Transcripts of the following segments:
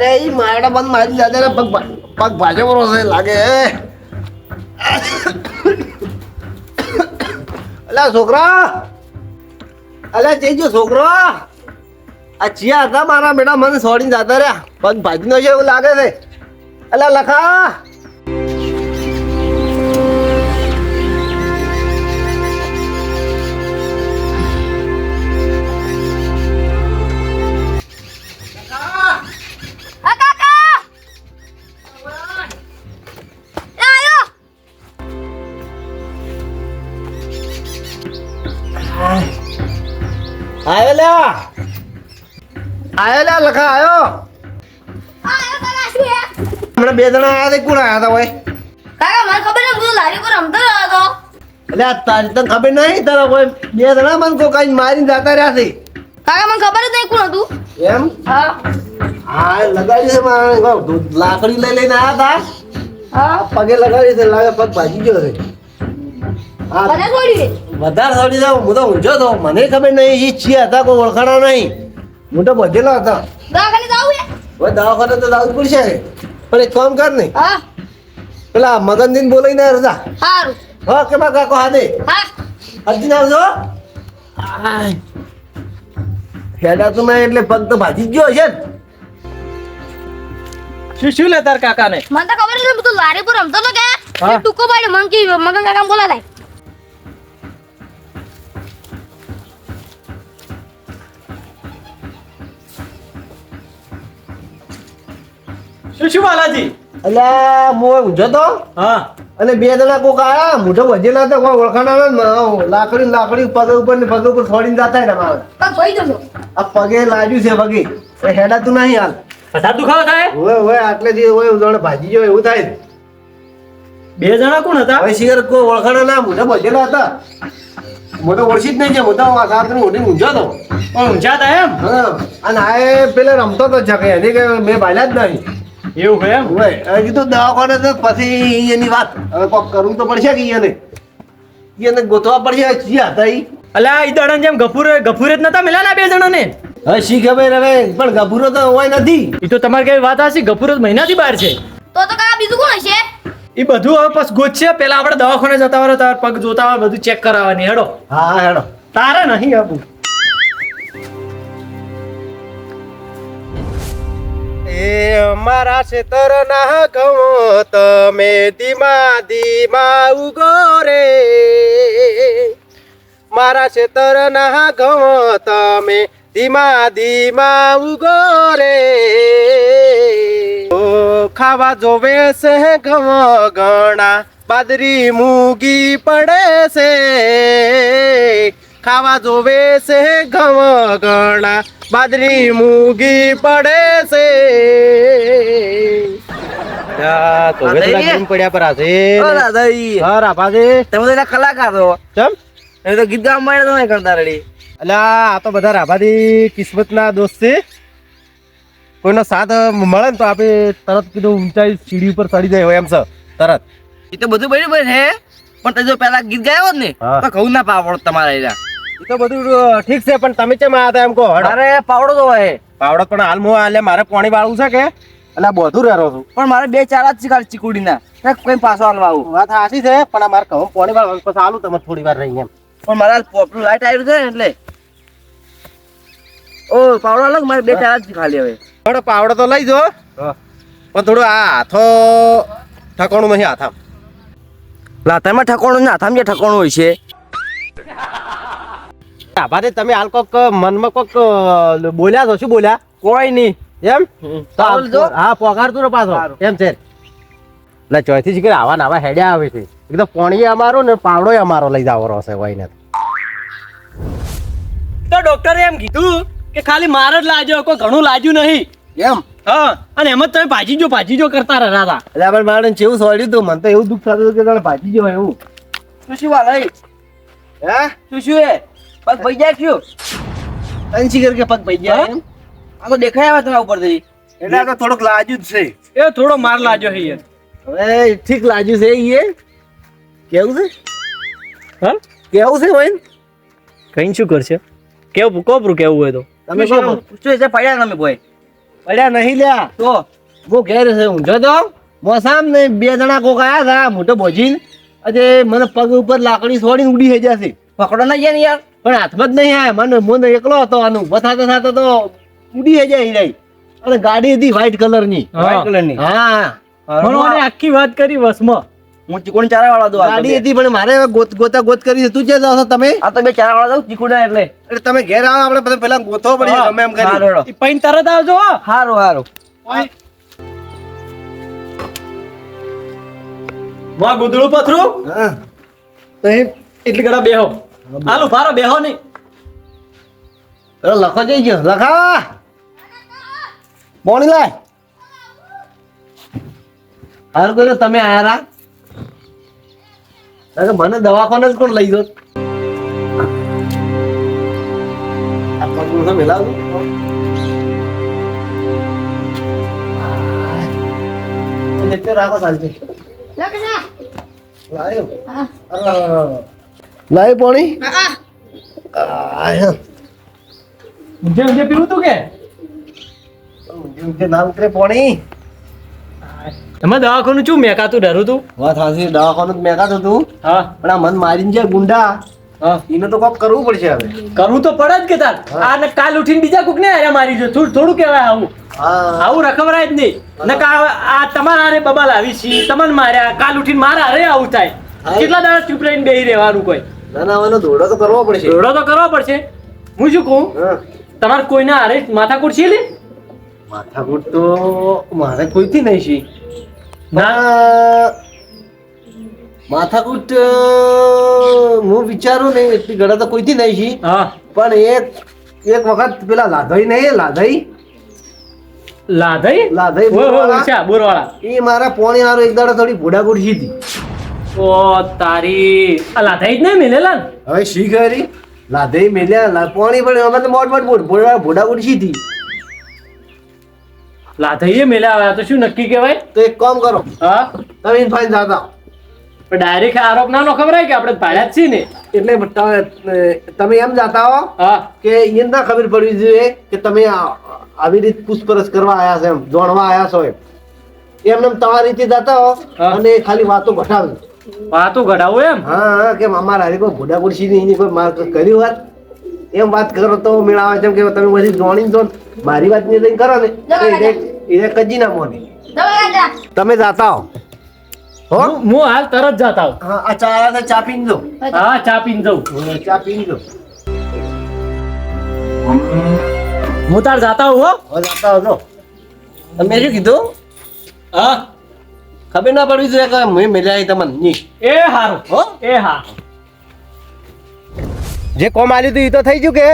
અરે ઈ મારડા બંધ મારી દાદા પગ પગ ભાજો બરો છે લાગે. અલા છોકરા, અલા જઈજો છોકરો. આ ચિયા હતા મારા બેટા મને છોડીને જતા રહ્યા. પગ ભાજીનો છે એવું લાગે છે. અલા લખા. આયો લ્યા લખા આયો. હમણાં બે જણા આયા કોણ આયા હતા ભાઈ? કાકા મને ખબર નહીં, હું લારી પર રમતો રહ્યો હતો. એટલે તારી તને ખબર નહીં તારા કોઈ બે જણા મને કોકાઈ મારીને જતા રહ્યા છે. કાકા મને ખબર જ નહીં કોણ હતું. એમ? હા હા લગાડી છે મારે લાકડી લઈ લઈને આયા હતા. હા પગે લગાડી છે લાગે પગ ભાજી ગયો છે. હા મને છોડી. વધારે થોડી જાવ હું તો ઊંઝો તો મને ખબર નહીં એ છીએ હતા કોઈ ઓળખાણા નહીં. હું તો બધેલો હતો. દવાખાને જાવું છે? હવે દવાખાને તો જવું પડશે પણ એક કામ કર ને હા પેલા મગનદીન બોલાઈને રજા. સારું. હા કે બા કાકો હાથે હા હજી આવજો. હેડા તો નહીં એટલે પગ તો ભાજી જ ગયો છે ને. શું લે તાર કાકાને? મને તો ખબર નથી, હું તો લારી પર રમતો હતો કે હા. ટૂંકો પાડ્યો મને કે મગન કાકા બોલા થાય. શું બાલાજી? એટલે હું ઊંઝો તો હા અને બે જણા કોક આયા મોઢો વધેલા હતા કોઈ ઓળખાણા લાકડી પગ ઉપર ને પગ ઉપર છોડીને જતા રહ્યા મારે. પગ ભાઈ જજો. આ પગે લાગ્યું છે પગે એ હેડાતું નહીં હાલ. બધા દુખાવો થાય? હોય આટલેથી હોય ઉદાહરણ ભાજી ગયો એવું થાય. બે જણા કોણ હતા? હવે શિખર કોઈ ઓળખાણા ના મોઢા વધેલા હતા. મોઢો ઓળખી જ નહીં છે મોઢા સાથે મોઢી ઊંઝો તો. પણ ઊંઝા હતા એમ? હા અને આ પેલા રમતો તો છે કે એની કે મેં ભાલ્યા જ નહીં. એવું હોય એમ? હવે કીધું દવાખાને તો પછી એની વાત હવે કોક કરવું તો પડશે કે એને ગોતવા પડશે. ચિયા હતા ઈ અલ્યા ઈ દડન જેમ ગફુરે જ નતા મેલા ના બે જણાને? હવે શી ખબર હવે પણ ગભરો તો હોય નથી. ઈ તો તમારે કઈ વાત હશે, ગફુર મહિનાથી બહાર છે. તો કાકા બીજું કોણ હશે? ઈ બધું હવે બસ ગોતશે. પેલા આપણે દવાખાને જતા હોય તાર પગ જોતા હોય બધું ચેક કરાવવાની. હેડો હા હેડો. તારે નહીં આપું. એ મારા ખેતર ના ગમો તમે ધીમા ધીમા ઉગો રે. મારા ખેતર ના ગમો તમે ધીમા ધીમા ઉગો રે. ખાવા જોવે છે ઘઉં ઘણા બાદરી મૂગી પડે છે. ખાવા જોવે છે ઘઉં ઘણા બાદરી મૂગી પડે છે. પડ્યા પર આજે કલાકાર છો ચમ એ તો ગીત ગાવા માંડ્યા તો નહીં કરતા રેડી. અલ્યા આ તો બધા રાભાદી કિસ્મત ના દોસ્ત છે. કોઈનો સાથ મળે ને તો આપણે તરત કીધું ઊંચાઈ સીડી ઉપર ચડી જાય હોય એમ છે તરત. એ તો બધું બરાબર છે પણ તમે જો પેલા ગીત ગાયો હોત ને હા. તો ઘઉં ના પાવડો તમારે એના. એ તો બધું ઠીક છે પણ તમે કેમ આયા હતા એમ કહો. મારે પાવડો તો હોય પાવડો પણ હાલ હું એટલે મારે પાણી વાળવું છે કે એટલે બધું રહેરો છું. પણ મારે 2-4 જ શીખાડ ચીકુડીના કઈ પાછો હાલવા આવું. વાત સાચી છે પણ આ મારે કહું પાણી વાળવાનું પછી હાલું તમે થોડી વાર રહી એમ. પણ મારે પોપલું લાઈટ આવ્યું છે ને એટલે ઓ પાવડો અલગ મારે 2-4 જ શીખાડી હવે. થોડો પાવડો તો લઈ જો પણ થોડું આ હાથો ઠકાણું નહીં હાથામ. લાતામાં ઠકોણું ના થામ જે ઠકોણું હોય છે. આભારી તમે હાલ કોક મનમાં કોક બોલ્યા છો. શું બોલ્યા? કોઈ નહીં એમ તો પાવડો લીધો? હા પોગાડતું પાછો એમ છે. એટલે ચોથી જગ્યાએ આવા નાવા હેડ્યા આવે છે. એકદમ પોણી અમારો ને પાવડો અમારો લઈ જવાનો હશે હોય ને. તો ડોક્ટરે એમ કીધું કે ખાલી માર જ લાજો, કોઈ ઘણું લાજ્યું નહીં. એમ હા અને એમ જ તમે ભાજી જો કરતા રહ્યા હતા. એટલે આપણે મારે કેવું સોડ્યું હતું મને તો એવું દુઃખ થતું હતું કે તારે ભાજી ગયો એવું. શું વાલે હે શું એ પગ ભાઈ જાય શું અંશી કર કે પગ ભાઈ ગયા એમ. આ તો દેખાય આવે તમારા ઉપરથી એટલે આ તો થોડોક લાજુ જ છે. એ થોડો માર લાજો છે યાર. હવે ઠીક લાજુ છે એ કેવું છે હા કેવું છે હોય કઈ શું કરશે? કેવું કોપરું કેવું હોય તો તમે કહો. શું છે પડ્યા તમે ભાઈ પડ્યા નહીં લ્યા તો હું ઘેર છે ઊંઝો તો મોસામ ને 2 જણા કોક આયા હતા મોટો બોજીન આજે મને પગ ઉપર લાકડી છોડીને ઉડી થઈ જશે પકડો ના ગયા ને યાર. પણ હાથમાં જ નહીં આયા મને એકલો હતો આનું ઉભો થતો થતો તો ઉડી થઈ જાય હિરાઈ અને ગાડી હતી વ્હાઈટ કલરની હા. White colour ની. હા મને આની આખી વાત કરી વસમાં. હું ચીકુણ ચારા વાળા દઉં. ગાડી હતી પણ મારે ગોતા ગોત કરી તું છે તમે આ તો 2 ચારા વાળા દઉં ચીકુણા એટલે. એટલે તમે ઘેર આવો આપણે બધા પેલા ગોતવો પડે હા. ગમે એમ હારું કરી હેડો. ઈ પૈન તરત આવજો હો. હારું હારું. માં ગુદડું પથરું હા તો એટલી ઘડા બેહો. હાલો ભારો બેહો નહીં. પેલો લખો જઈ ગયો લખા બોણી લાય હારું કર્યું તમે આયા રા અરે મને દવાખાને જ કોણ લઈ ગયો આ પગનું તો મિલાવું લેતે રાખો ચાલશે લખના લાયો હા લાય પોણી હા આયા ઊંધે ઊંધે પીવું તું કે જે નામ કરે પોણી એમાં દવાખાનું ચું મેકાતું ડરું તું. વાત હાસી દવાખાનું જ મેકાતું હતું હા પણ આ મન મારીને જે ગુંડા હા એને તો કોક કરવું પડશે હવે કરવું તો પડે જ કે તાર. હા. આ ને કાલ ઉઠીને બીજા કોક ને આયા મારી જો થોડું કહેવાય આવું. હા આવું રખવરાય જ નહીં. ને આ તમારા હારે બબાલ આવી છી તમને માર્યા કાલ ઉઠીને મારા હારે આવું થાય. હા. કેટલા દાડા ચૂપ રહીને બેહી રહેવાનું કોઈ. ના ના આનો દોડો તો કરવો પડશે દોડો તો કરવો પડશે. હું શું કહું હા તમારે કોઈના હારે માથાકૂટ છે લે માથાકૂટ તો મારે કોઈથી નહીં છે ના માથાકૂટ હું વિચારું નહીં એટલી ઘડા તો કોઈથી નહીં છે હા પણ એક વખત પેલા લાધાઈ નહીં લાધાઈ લાધઈ લાધાઈ બોરવાળા. બોરવાળા એ મારા પોણી હારો એક દાડો થોડી ભોડાકૂટ હતી ઓ તારી આ લાધઈ જ નહીં મિલેલા ને હવે શી કરી લાધાઈ મેલ્યા પોણી પણ અમે તો મોટ ભોડાકૂટ હતી લાધઈએ મેલ્યા આવ્યા તો શું નક્કી કહેવાય. તો એક કામ કરો હા તમે ઇન ફાઈન જાતા પણ ડાયરેક્ટ આરોપ ના નો ખબર કે આપણે ભાડ્યા જ છીએ ને. એટલે તમે એમ જાતા હો હા કે એને ના ખબર પડવી જોઈએ કે તમે આવી રીતે પૂછપરછ કરવા આયા છો એમ જોણવા આયા છો એમ એમને તમારી રીતે જાતા હો હા. અને ખાલી વાતો ઘટાડો વાતો ઘડાવું એમ. હા હા કે અમારા હારી કોઈ ભોડા ગુડસી ની કોઈ માર કર્યું વાત એમ વાત કરો તો મેળાવે છે કે તમે બધી જોણી દો મારી વાત ની લઈને કરો ને તો એને કજી ના મોને દવા રાજા તમે જાતા હો હો હું હાલ તરત જાતા આવું. હા આ ચા ચા પીને દો હા ચા પીને જઉં. ચા પીને દો હું તાર જાતા આવું હો. હવે જાતા હો જો તમે શું કીધું હા ખબર ના પડવી જોઈએ કે મેં મેળ્યા તમને ની એ હારું હો એ હા જે કોમ આલ્યું હતું એ તો થઈ ગયું કે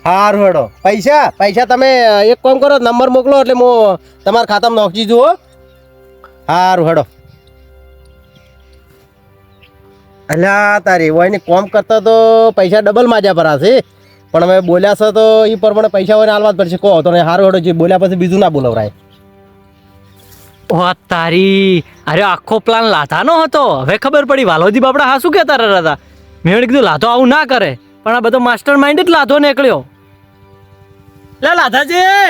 હારું હેડો પૈસા તમે એક કામ કરો નંબર મોકલો એટલે હું તમારા ખાતામાં નાખી દઉં હો હારું હેડો અલ્યા તારી હોય ને કોમ કરતા તો પૈસા ડબલ માજા પર હશે પણ હવે બોલ્યા છે તો એ પ્રમાણે પૈસા હોય ને હાલવા જ પડશે કહો તો ને હારું હેડો જે બોલ્યા પછી બીજું ના બોલવરાય ઓ તારી અરે આખો પ્લાન લાધાનો હતો. હવે ખબર પડી વાલોજી બાપડા હા શું કહેતા હતા. મેં કીધું લાધો આવું ના કરે પણ આ બધો માસ્ટર માઇન્ડ જ લાધો નીકળ્યો. લે લાધાજી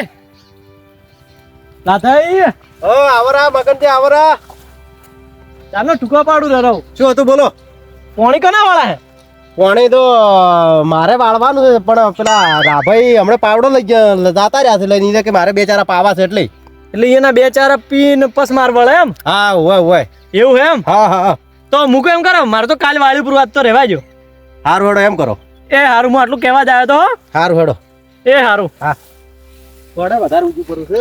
લાધાઈ ઓ આવરા મગનજી આવરા ચાલો ટૂંકા પાડું રહો. શું હતું બોલો પોણી કના વાળા હે પાણી તો મારે વાળવાનું છે પણ પેલા રાભાઈ હમણાં પાવડો લઈ જતા રહ્યા છે લઈને કે મારે 2 ચારા પાવા છે એટલે એટલે એના 2 ચાર પીને પસ માર વળે એમ. હા હોય એવું હે એમ. હા હા તો મૂકો એમ કરો મારે તો કાલે વાળી પર વાત તો રહેવા જો. હારું હેડો એમ કરો એ હારું હું આટલું કહેવા જ આવ્યો તો હો. હારું હેડો એ હારું હા થોડા વધારે ઊંચું કરું છે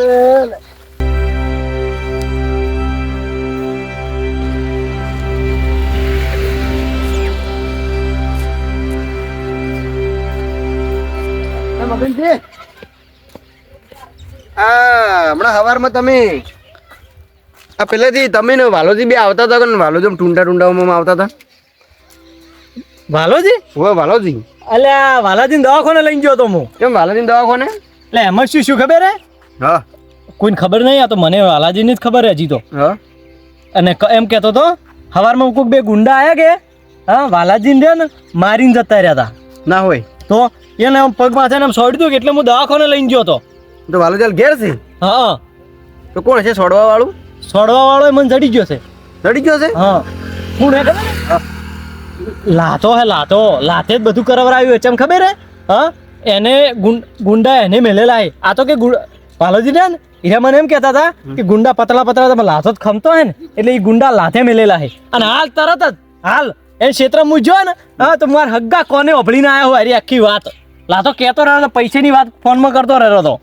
મગનજી હમણાં સવારમાં તમે આ પેલેથી તમે ને વાલોજી બે આવતા હતા કે વાલોજી ટુંડામાં આવતા હતા વાલોજી હવે વાલોજી અલ્યા વાલાજી દવાખાને લઈને ગયો તો હું. કેમ વાલોજી દવાખાને એટલે એમાં શું ખબર હે હા કોઈને ખબર નહીં. આ તો મને વાલાજીની જ ખબર હે હજી તો. હા અને એમ કહેતો તો સવારમાં કોઈક 2 ગુંડા આયા કે હા વાલાજીને ને મારીને જતા રહ્યા હતા ના હોય તો એને આમ પગ માથે આમ છોડી દઉં એટલે હું દવાખાને લઈને ગયો હતો. તો વાલોજાલ ઘેર છે હા તો કોણ છે છોડવા વાળું છોડવા વાળો મને જડી ગયો છે ચડી ગયો છે હા કોણ હે ખબર લાતો હે લાતે જ બધું કરાવરાયું છે એમ ખબર હે હા એને ગુંડા એને મેલેલા હે આ તો કે વાલોજી ને એ મને એમ કહેતા હતા કે ગુંડા પતલા પતલા તમે લાતો જ ખમતો હે ને એટલે એ ગુંડા લાથે મેલેલા હે અને હાલ તરત જ હાલ એ ક્ષેત્ર મૂજ્યો ને હા તો મારા હગ્ગા કોને ઓભળીને આવ્યો હોય આખી વાત લાતો કહેતો રહ્યો પૈસાની વાત ફોનમાં કરતો રહ્યો તો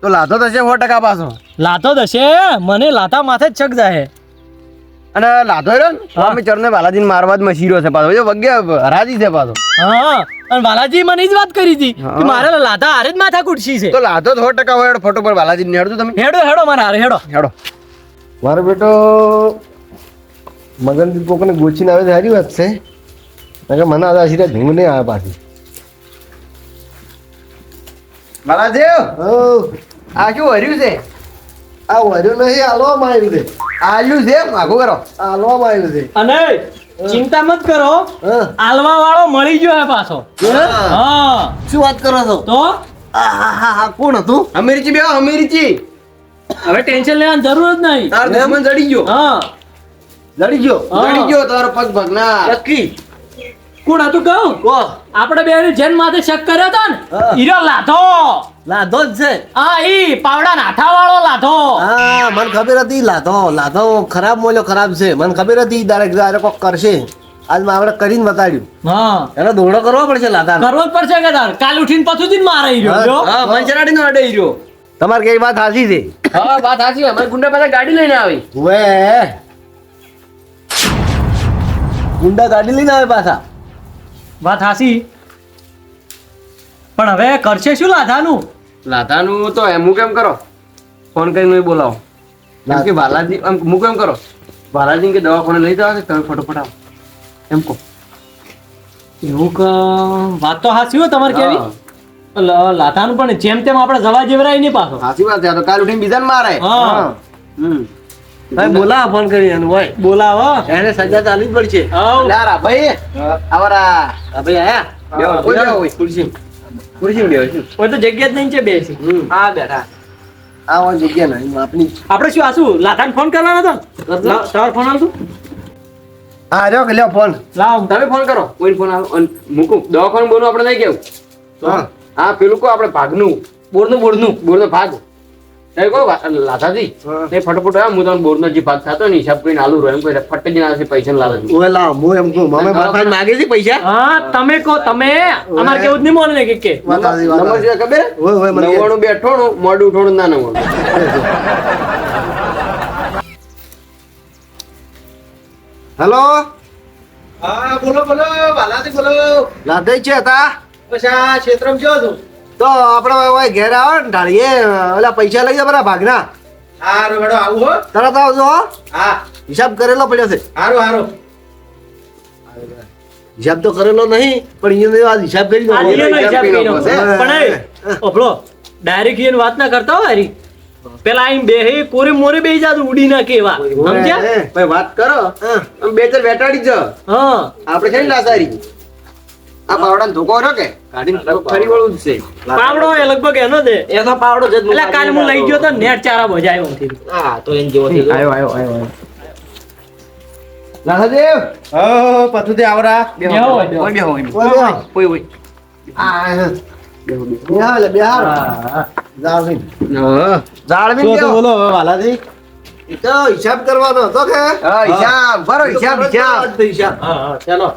લાતો તો છે 100% પાછો લાતો દશે મને લાતા માથે જ ચક જાય અને લાતો રહ્યો ને સ્વામી ચરને બાલાજીને મારવા જ મશીરો છે પાછો જો વગ્ગે હરાજી છે પાછો હા અને બાલાજી મને જ વાત કરી હતી કે મારે લાતા હારે જ માથા કુટસી છે તો લાતો 100% હોય ફોટો પર બાલાજી ને હેડો તમે હેડો મારા હારે હેડો મારો બેટો મગનદીપ કોકને ગોચીને આવે તો સારી વાત છે મને આ આશીર્વાદ ભીંગ નહીં આવે પાછી બાલાદેવ આ શું હર્યું છે આ હર્યું નહીં આલવામાં આવ્યું છે આલ્યું છે આખું કરો આલવામાં આવ્યું છે અને ચિંતા મત કરો આલવા વાળો મળી ગયો હે પાછો હા શું વાત કરો છો તો હા કોણ હતું અમેરિકી બે અમેરિકી હવે ટેન્શન લેવાની જરૂર જ નહીં તાર દુશ્મન જડી ગયો હા જડી ગયો તારો પગ ભગના લકી કોણ હતું કહું આપણે બે જેન માથે શક કર્યો હતો ને હીરો લાધો જ છે હા ઈ પાવડા નાઠા વાળો લાધો હા મને ખબર હતી લાધો ખરાબ મોલ્યો ખરાબ છે મને ખબર હતી ડાયરેક્ટ કોક કરશે આજ મેં આપણે કરીને બતાડ્યું હા એનો દોડો કરવો પડશે લાધા કરવો જ પડશે કે તાર કાલ ઉઠીને પાછું જ મારે હીરો હા મંચરાડી નો અડે હીરો તમારે કઈ વાત સાચી છે હા વાત સાચી અમારે ગુંડા પાસે ગાડી લઈને આવી વે ગુંડા ગાડી લઈને આવે પાછા વાત હાસી પણ હવે કરશે શું લાધાનું લાધાનું તો એમ કેમ કરો ફોન કરીને બોલાવો એમ કે બાલાજી એમ હું કેમ કરો બાલાજી કે દવાખાને લઈ જાવ તમે ફટોફટ આવો એમ કહો એવું કે વાત તો હાસી હોય તમારે કેવી લાધાનું પણ જેમ તેમ આપણે જવા જેવરાય નહીં પાછો સાચી વાત છે તો કાલ ઉઠીને બીજાને મારે હા ભાઈ બોલાવો ફોન કરી એનું હોય બોલાવો એને સજા ચાલવી જ પડશે આવ યાર ભાઈ આવરા ભાઈ આયા કોઈ જાવ હોય ખુરશી બેહો છું કોઈ તો જગ્યા જ નહીં છે બેસી હા બેઠા આ જગ્યા નહીં આપની આપણે શું આસુ લાધાને ફોન કરવાનો હતો તમારો ફોન આવતો હા રહ્યો કે લ્યો ફોન લાવ તમે ફોન કરો કોઈ ફોન આવો અને મૂકું દવાખાનું બોનું આપણે નહીં કેવું હા પેલું કહો આપણે ભાગનું બોરનો ભાગ એ કહો લાથાજી એ ફટોફટ આવ્યા હું તમને બોરનો જે ભાગ થતો ને હિસાબ કરીને આલુ રહ્યો એમ કોઈ ફટ જ ના પૈસા લાવે ઓય લાવ હું એમ કહું મમે બાપા માગે છે પૈસા હા તમે કહો તમે અમારે કેવું જ નહીં મોને કે વાત સાચી, વાત નંબર સાચી. છે ખબર ઓય મને 99 બેઠોણું મોડું ઉઠોણું ના 99 હેલો હા બોલો બાલાજી બોલો લાદઈ છે હતા પછી આ ક્ષેત્રમાં જો છું તો આપણે ઓય ઘેર આવો ને ઢાળીએ ઓલા પૈસા લઈ જાવ બરા ભાગના હારું હેડો આવું હો તરત આવજો હો હા હિસાબ કરેલો પડ્યો છે હારું હિસાબ તો કરેલો નહીં પણ અહીંયા આજ હિસાબ કરી આ દો લીએનો હિસાબ પીનો કર્યો. છે. પણ એ ઓભળો ડાયરેક્ટ એને વાત ના કરતા હોય હરી પેલા આઈ બેહે કોરે મોરે બેહી જાતું ઉડી ના કેવા સમજ્યા ભાઈ વાત કરો આમ બે ચાર બેટાડી જ હા આપણે છે ને લાસારી આ પાવડાનો ધોકો રહ્યો કે કાઢીને ફરી વળું જ છે પાવડો એ લગભગ એનો દે એ તો પાવડો જ એટલે કાલ હું લઈ ગયો તો નેટ ચારા બજાયો નથી હા તો એન જેવો થઈ ગયો આયો લાખાદેવ હો પતુદે આવરા બેહો હોય, બેહો. બેહો ઓય બેહો. કોઈ હોય આ બેહાર લે બેહાર જાળવીન હા જાળવીન તો બેહો. બોલો હવે વાલાજી એ તો હિસાબ કરવાનો હતો કે હા હિસાબ બરો હિસાબ હિસાબ હા હા ચાલો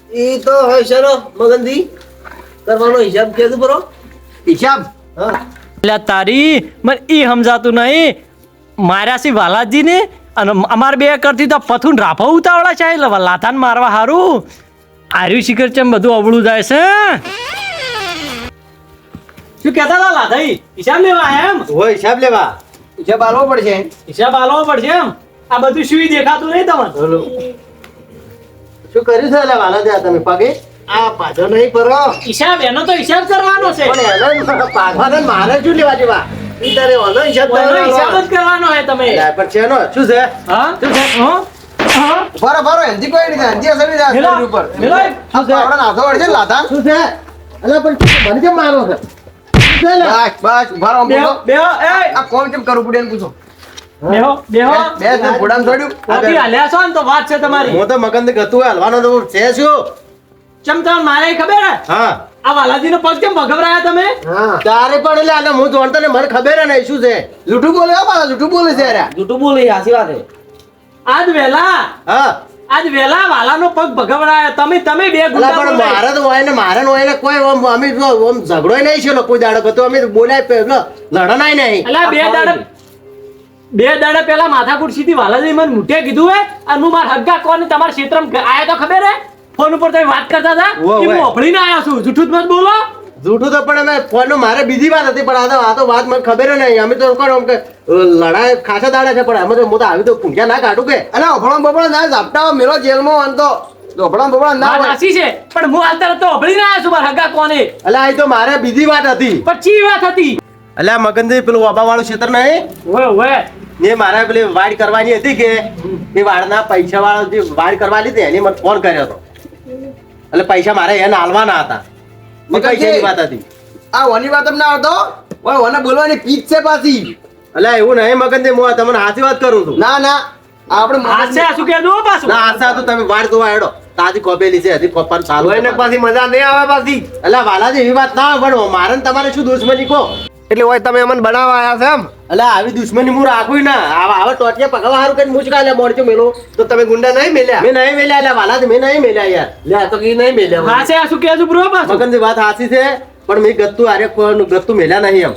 ઈ તો હોય શરો મગનજી કરવાનો હિસાબ કેது બરો હિસાબ હા એટલે તારી મને ઈ સમજાતું નહીં માર્યા સી વાલાજી ને અને અમાર બે કરતી તો પથું રાફા ઉતાવળા છે એટલે લાથાન મારવા હારું આર્યું શિખર ચમ બધું અવળું જાય છે શું કહેતા હતા લાથાઈ હિસાબ લેવા આયા એમ હોય હિસાબ લેવા હિસાબ આલવો પડશે હિસાબ આલવો પડશે એમ આ બધું શું દેખાતું નહીં તમને શું કર્યું છે એટલે વાલાજી આ તમે પગે આ પાછો નહીં પરો હિસાબ એનો તો હિસાબ કરવાનો છે પણ એને પાછા મારે શું લેવા દેવા ઈ તારે ઓનો હિસાબ એનો કરવાનો. હિસાબ જ કરવાનો છે તમે લા, પણ છે નો શું છે હા શું છે હા હા બરો હેન્જી કોઈ નહીં હેન્જી અસર નહીં મેલો, શરીર ઉપર મેલો, આ પાવડા નાથો વળશે ને લાથા શું છે અલા પણ મને કેમ મારો છે બસ બસ ઉભા રહો બેહો પૂછો. બેહો એ આ કોમ કેમ કરવું પડે એને પૂછો બેહો બેહો બે તે ઘોડાને છોડ્યું આથી હાલ્યા છો ને તો વાત છે તમારી હું તો મગન ગતું હલવાનો તો છે શું ચમ તમને મારે ખબર હે હા આ વાલાજીનો પગ કેમ ભગવરાયા તમે હા તારે પણ એટલે આને હું જોણતો ને મને ખબર હે નહીં શું છે જૂઠું બોલે હો પાછા જૂઠું બોલે છે યાર જૂઠું બોલી હાસી વાત હે આજ વેલા હા આજ વેલા વાલાનો પગ ભગવરાયા તમે બે અલા ગુંડા પણ બોલાય. મારે તો હોય ને મારે ને હોય ને કોઈ અમે જો ઝઘડોય નહીં છે કોઈ દાડો તો અમે બોલાય લડનાય નહીં અલા બે દાડા પેલા માથાકૂટ સીધી વાલાજી મને મુઠે કીધું હે અને હું મારા હગ્ગા કોને તમારા ક્ષેત્રમાં આયા તો ખબર હે ફોન ઉપર તમે વાત કરતા હતા ઓવે, કે હું ઓવે. ઓભળીને આયા છું જૂઠું જ મત બોલો જૂઠું તો પણ અમે ફોન મારે બીજી વાત હતી પણ આ તો વાત મને ખબર નહીં અમે તો કોણ આમ કે લડાઈ ખાસા દાડા છે પણ અમે તો હું તો આવી તો પૂંખ્યા ના કાઢું કે અરે ઓફળો બફળો ના ઝાપટા મેલો જેલમાં આનતો ઓફળો બફળો ના વાત હોય સાચી છે પણ હું હાલ તરત તો ઓભળીને આયા છું મારા હગ્ગા કોને અલા આ તો મારે બીજી વાત હતી પછી વાત હતી અલ્યા મગનજી પેલું વાબા વાળું ક્ષેત્ર નહીં ઓવે ઓવે એ મારે પેલી વાડ કરવાની હતી કે એ વાડના પૈસા વાળો જે વાડ કરવા લીધી એની મને ફોન કર્યો હતો એટલે પૈસા મારે એને હાલવાના હતા એ પૈસાની વાત હતી આ વાની વાત અમને આવતો ઓય ઓને બોલવાની પીચ છે પાછી અલ્યા એવું નહીં મગનજી હું તમને હાચી વાત કરું છું ના ના આપણે હાસે શું કહેજો પાછું ના આશા તો તમે વાડ જોવા હેડો તાજી કોપેલી છે હજી કોપવાનું ચાલુ હોય ને પાછી મજા નહીં આવે પાછી અલ્યા વાલાજી એવી વાત ના હોય પણ મારે ને તમારે શું દુશ્મની કહો એટલે હોય તમે અમને બનાવવા આયા છે એમ અલ્યા આવી દુશ્મની હું રાખું ના આવા ટોટિયા પકડવા હારું કઈ મુશ્કેલ લે મોડચો મેલો તો તમે ગુંડા નહીં મેલ્યા મેં નહીં મેલ્યા એટલે વાલાજી મેં નહીં મેલ્યા યાર લે આ તો કઈ નહીં મેલ્યા હાસે શું કહેજો બ્રો પાછું મગનજી વાત હાચી છે પણ મેં ગત્તુ આરે ગત્તુ મેલ્યા નહીં એમ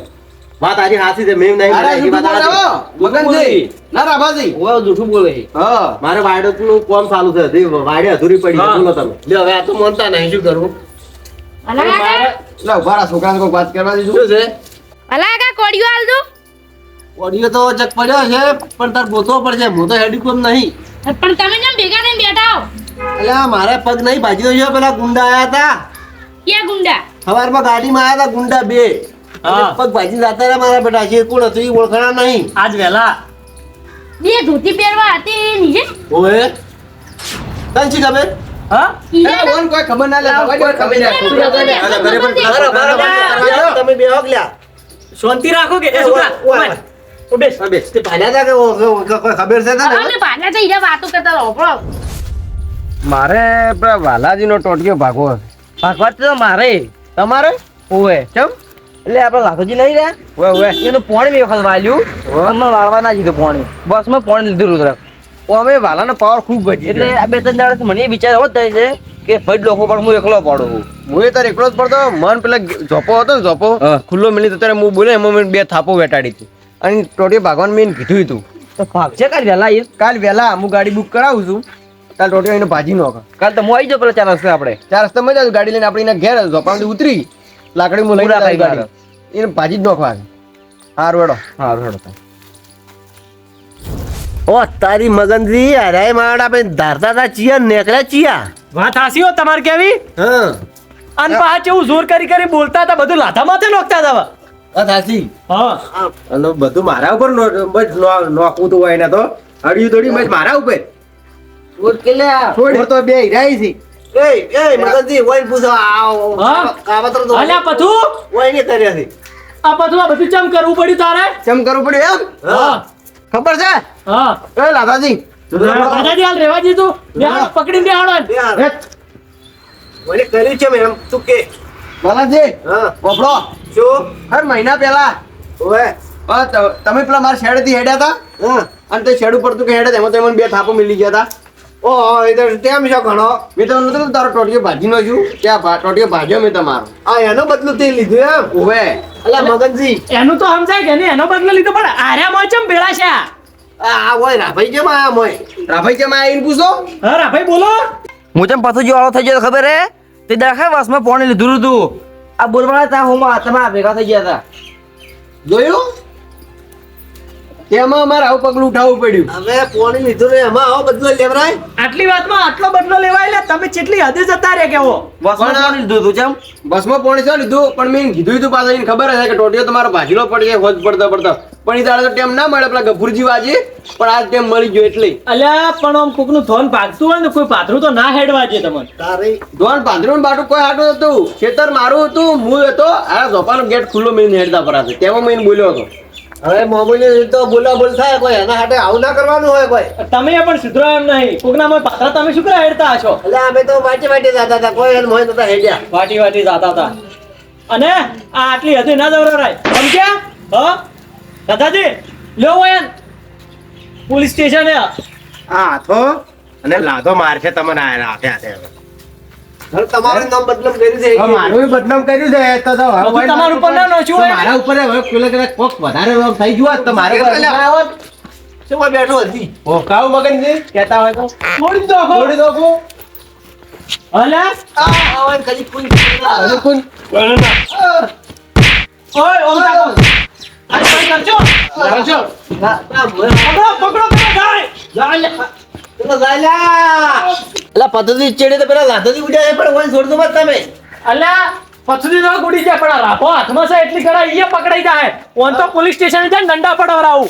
વાત આરી હાચી છે મેં નહીં અરે મેલ્યા, એ જૂઠું વાત બોલે હાચી. હો મગનજી ના રાભાજી ઓવે જૂઠું બોલે હા મારે વાયડોનું કોમ ચાલુ છે હજી વાયડે અધૂરી પડી છે હા. બોલો તમે લે હવે આ તો માનતા નહીં શું કરવું અલા કાકા લે ઉભા રહો, છોકરાને કોઈ વાત કરવા દીધું શું છે અલા કાકા કોડિયો આલ દો ઓડિયો તો ચક પડ્યો છે પણ તાર ગોતવો પડશે હું તો હેડી કોમ નહીં પણ તમે જેમ ભેગા થઈને બેઠા હો એટલે મારે પગ નહીં ભાજી છે પેલા ગુંડા આયા હતા ક્યાં ગુંડા સવારમાં ગાડીમાં આયા હતા ગુંડા બે હા. એટલે પગ ભાજી જતા રહ્યા મારા બેટા છે કોણ હતું એ ઓળખાણા નહીં આજ વેલા બે ધોતી પહેરવા હતી નીચે ઓએ તને શી ખબર હા ઈજા એ ઓન કોઈ ખબર ના લે કોઈ ખબર ના તું ખબર નહીં. અચ્છા, ઘરે પણ બરાબર, બરાબર, બરાબર. તમે બે હોક લ્યા શાંતિ રાખો કે એ એ છોકરા ઓય, ઓય. ઓય. ઓ બેસ બેસ. તે ભાલ્યા હતા કે કોઈ ખબર છે તને અમે ભાગા તો ઈજા વાતો કરતા રહો પણ મારે પેલા વાલાજીનો ટોટિયો ભાગવો ભાગવત તો મારે તમારે ઓવે કેમ એટલે આપણે લાખોજી નહીં રહ્યા ઓએ ઓએ એનું પોણી મેં વખત વાલ્યું અમે વાળવા ના જીધું પોણી બસ મેં પોણી લીધું રુદ્ર અમે વાલાનો પાવર ખૂબ ઘટી એટલે આ બે ત્રણ દાડા મને એ વિચાર એવો જ થાય છે કે ભાઈ લોકો પણ હું એકલો પડું હું તાર એકલો જ પડતો મન પેલા ઝોપો હતો ને ઝોપો ખુલ્લો મિલી તો ત્યારે હું બોલે એમાં મેં બે થાપો વેટાડી હતી અને ટોટિયો ભાગવાનું મેં કીધું હતું તો ભાગ છે કાલ વહેલા એ કાલ વહેલા હું ગાડી બુક કરાવું છું કાલ ટોટિયો એને ભાજી નો કાલ તો હું આવી જાઉં પેલા ચાર રસ્તે આપણે ચાર રસ્તા મજા ગાડી લઈને આપણે એના ઘેર ઝોપામાંથી ઉતરી લાકડી હું લઈને પૂરા આવી ખાઈ ગાડી એને ભાજી જ નોખવા હારું હેડો હારું હેડો ઓ તારી મગનજી અરે મારા આપણે ધારતા હતા ચિયા નેકળ્યા ચિયા વાત હાસી હો તમારે કેવી હા અને પાછા એવું જોર કરી કરી બોલતા હતા બધું લાથા માથે નોખતા હતા વાત સાચી હા અને બધું મારા ઉપર બસ નોખવું તો હોય ને તો અડ્યું થોડી બસ મારા ઉપર બોલ કે લે છોડ તો બે હિરાઈ છે એ મગનજી ઓય પૂછો આવો હા? કાવતરો તો અલ્યા પથું ઓય ને કર્યા છે આ પથું આ બધું ચમ કરવું પડ્યું તારે કેમ કરવું પડ્યું એમ હા ખબર છે હા એ લાદાજી દાદાજી હાલ રેવા દીધું બેહાડો, પકડીને બેહાડો. મને કર્યું છે મેં એમ તું કે બાલાજી હા પોપડો શું હર મહિના પહેલા ઓએ તમે પેલા મારા શેડ થી હેડ્યા હતા હા અને તે શેડ ઉપર તું કે હેડ્યા એમાં તો મને બે થાપો મિલી ગયા હતા ઓ એ તો તેમ છો ઘણો મેં તો નતો તારો ટોટિયો ભાજી નો છું ત્યાં ટોટિયો ભાજ્યો મેં તમારો આ એનો બદલું તે લીધું એમ ઓવે અલા મગનજી એનું તો સમજાય કે નહીં એનો બદલો લીધો પણ આર્યામાં ચમ ભેળા છે આ? આ ઓય રાભાઈ કેમ આયા મોય રાભાઈ કેમ આયા એને પૂછો હા રાભાઈ બોલો હું તેમ પાછો જો વાળો થઈ ગયો ખબર હે તે દાખા વાસમાં પાણી લીધું હતું આ બોલવાના તા હોમાં તમારા ભેગા થઈ ગયા હતા જોયું તેમાં અમારે આવું પગલું ઉઠાવવું પડ્યું હવે પોણી લીધું ને એમાં આવો બદલો લેવરાય આટલી વાતમાં આટલો બદલો લેવાય એટલે તમે કેટલી હદે જતા રહ્યા કેવો વાસમાં પાણી લીધું હતું ચમ બસમાં પોણી ચાલ લીધું પણ મેં કીધું હતું પાછા એને ખબર હશે કે ટોટિયો તમારો ભાજીલો પડશે હોજ પડતા પડતા પણ એ દાડે તો ટેમ ના મળે પેલા ગફુરજી વાજી પણ આ ટેમ મળી ગયો એટલે અલ્યા પણ આમ કોકનું ધોન ભાગતું હોય ને કોઈ પાથરું તો ના હેડવા દે તમને ધોન પાંદરું બાટું કોઈ હાટું હતું ખેતર મારું હતું હું હતો આ ઝોપાનો ગેટ ખુલ્લો મેં હેડતા પર હતો તેમાં મેં બોલ્યો હતો હવે મોબાઈલ તો બોલા બોલ થાય કોઈ એના હાટે આવું ના કરવાનું હોય કોઈ. તમે પણ સુધરો એમ નહીં કોકના મોય પાથરા તમે શું કરવા હેડતા હશો એટલે અમે તો વાંચી વાંચી જતા હતા કોઈ એને મોય નતા હેડ્યા. વાટી વાટી જાતા હતા અને આ આટલી હતી ના દવરાય સમજ્યા હા દાદાજી લ્યો વયન પોલીસ સ્ટેશન આ હાથો અને લાધો મારશે તમને આ હાથે હાથે તમારું નામ બદનામ કર્યું છે હવે મારું બદનામ કર્યું છે તો હવે બધું તમારા ઉપર ના નોચ્યું હોય ને? મારા ઉપર હવે પેલો કદાચ કોક વધારે રોગ થઈ ગયો હોત તો મારે શું બેઠો હતી કાવ મગન છે કહેતા હોય તો છોડી દો છોડી દો કો અલ્યા હવે કોણ ઓય ઓમ રાખો આ કઈ કરજો કરજો પકડો પકડો જાય એટલે પદ્ધતિ ચેડે તો પેલા લાધોથી ઉડ્યા છે પણ કોઈ છોડતો મત તમે અલ્યા પથરી નો ગુડી જાય પણ આ રાખો હાથમાં છે એટલી ઘડા ઈ પકડાઈ જાય ઓન તો પોલીસ સ્ટેશન જાય દંડા પડાવરાવું